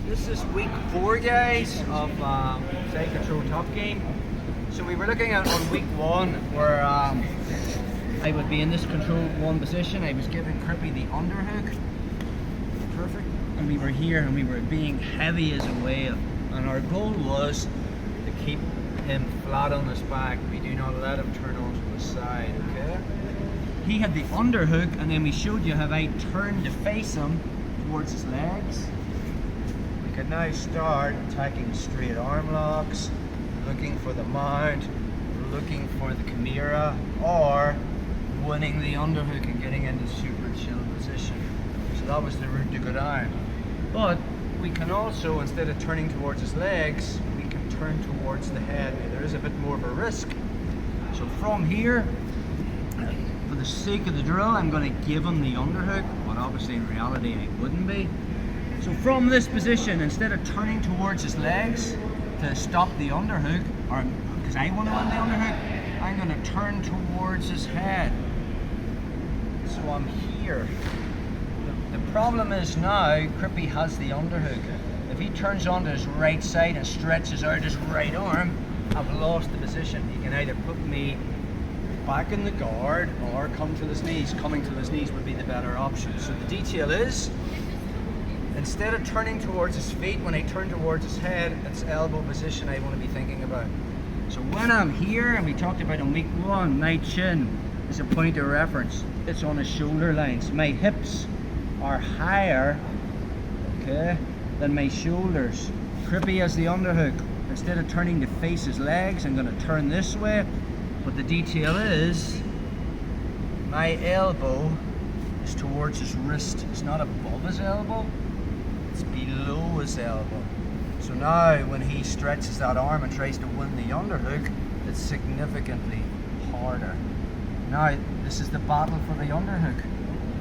This is week 4, guys, of side control top game. So we were looking at on week 1 where I would be in this control 1 position. I was giving Crippy the underhook. Perfect. And we were here and we were being heavy as a whale. And our goal was to keep him flat on his back. We do not let him turn onto the side, okay? He had the underhook, and then we showed you how I turned to face him towards his legs. We can now start attacking straight arm locks, looking for the mount, looking for the chimera, or winning the underhook and getting into super chill position. So that was the route to go down. But we can also, instead of turning towards his legs, we can turn towards the head. There is a bit more of a risk. So from here, for the sake of the drill, I'm going to give him the underhook, but obviously in reality I wouldn't be. So from this position, instead of turning towards his legs to stop the underhook, or because I want to win the underhook, I'm going to turn towards his head. So I'm here. The problem is now, Crippy has the underhook. If he turns onto his right side and stretches out his right arm, I've lost the position. He can either put me back in the guard or come to his knees. Coming to his knees would be the better option. So the detail is, instead of turning towards his feet, when I turn towards his head, it's elbow position I want to be thinking about. So when I'm here, and we talked about in week 1, my chin is a point of reference. It's on his shoulder lines. My hips are higher, okay, than my shoulders. Crippy has the underhook. Instead of turning to face his legs, I'm going to turn this way. But the detail is, my elbow is towards his wrist. It's not above his elbow, it's below his elbow. So now when he stretches that arm and tries to win the underhook, it's significantly harder. Now this is the battle for the underhook.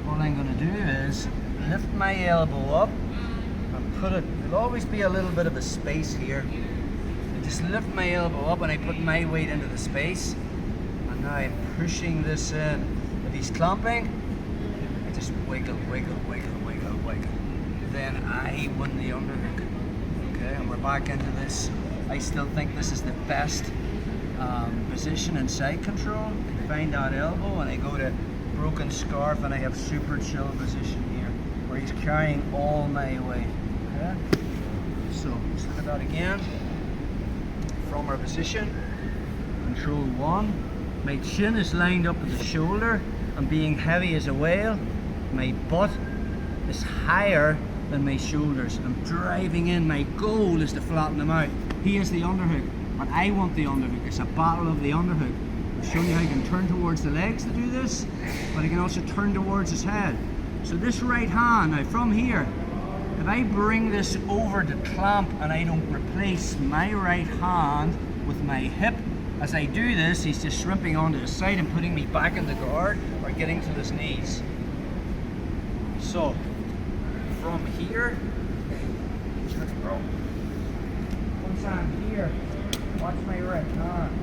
What I'm going to do is lift my elbow up and put it, there'll always be a little bit of a space here. I just lift my elbow up and I put my weight into the space. Now I'm pushing this in. If he's clamping, I just wiggle, wiggle, wiggle, wiggle, wiggle. Then I win the underhook. Okay, and we're back into this. I still think this is the best position in side control. I find that elbow and I go to broken scarf and I have super chill position here, where he's carrying all my weight. Okay, so let's look at that again. From our position, control 1. My chin is lined up at the shoulder. I'm being heavy as a whale. My butt is higher than my shoulders. I'm driving in. My goal is to flatten them out. He has the underhook, but I want the underhook. It's a battle of the underhook. I'll show you how I can turn towards the legs to do this, but I can also turn towards his head. So this right hand, now from here, if I bring this over to clamp and I don't replace my right hand with my hip, as I do this, he's just shrimping onto the side and putting me back in the guard or getting to his knees. So, from here, once I'm here, watch my right hand.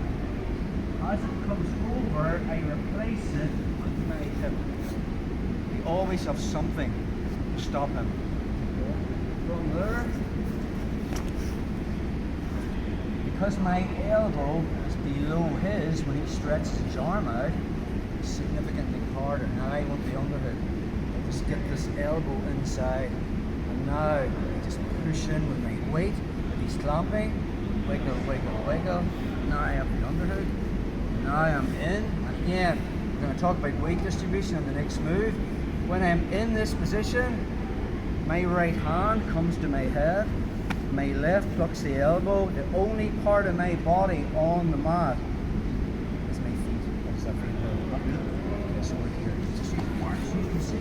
As it comes over, I replace it with my hip. We always have something to stop him. From there, because my elbow is below his when he stretches his arm out, it's significantly harder. Now I want the underhook. I just get this elbow inside, and now I just push in with my weight. If he's clamping, wiggle, wiggle, wiggle. Now I have the underhook. Now I'm in, and again, we're going to talk about weight distribution in the next move. When I'm in this position, my right hand comes to my head. My left plucks the elbow. The only part of my body on the mat is my feet. What does that feel? Okay, so we're here. Just use the mark so you can see.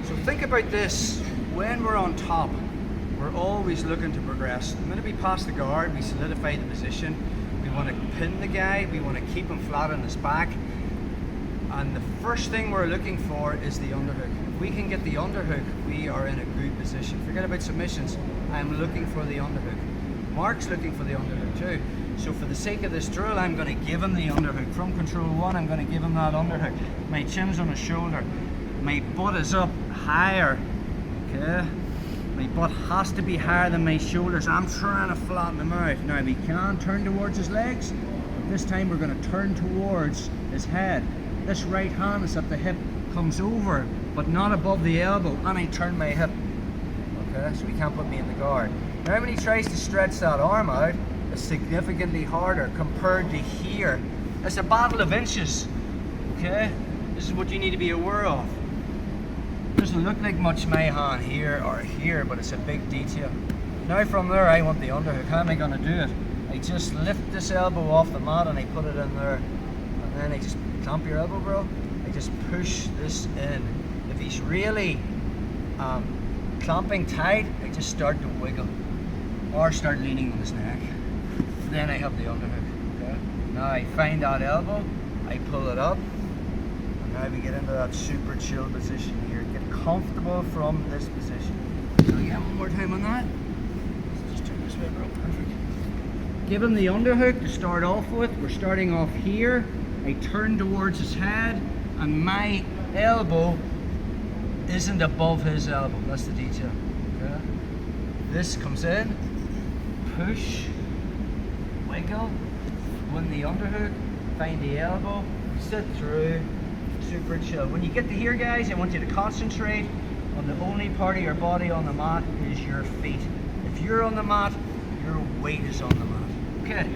So think about this. When we're on top, we're always looking to progress. The minute we pass the guard, we solidify the position. We want to pin the guy. We want to keep him flat on his back. And the first thing we're looking for is the underhook. If we can get the underhook, we are in a good position. Forget about submissions. I'm looking for the underhook. Mark's looking for the underhook too. So for the sake of this drill, I'm going to give him the underhook. From control 1, I'm going to give him that underhook. My chin's on his shoulder. my butt is up higher, okay? My butt has to be higher than my shoulders. I'm trying to flatten them out. Now we can turn towards his legs, but this time we're going to turn towards his head. This right hand is at the hip, comes over, but not above the elbow, and I turn my hip. Okay, so he can't put me in the guard. Now when he tries to stretch that arm out, it's significantly harder compared to here. It's a battle of inches, okay? This is what you need to be aware of. Doesn't look like much my hand here or here, but it's a big detail. Now from there I want the underhook. How am I going to do it? I just lift this elbow off the mat and I put it in there. And then I just clamp your elbow, bro. I just push this in. If he's really clamping tight, I just start to wiggle or start leaning on his neck. Then I have the underhook. Okay? Now I find that elbow, I pull it up, and now we get into that super chill position here. Get comfortable from this position. So again, one more time on that. Let's just turn this way, bro. Perfect. Give him the underhook to start off with. We're starting off here. I turn towards his head, and my elbow isn't above his elbow. That's the detail. Okay? This comes in, push, wiggle, win the underhook, find the elbow, sit through, super chill. When you get to here, guys, I want you to concentrate on the only part of your body on the mat is your feet. If you're on the mat, your weight is on the mat. Okay.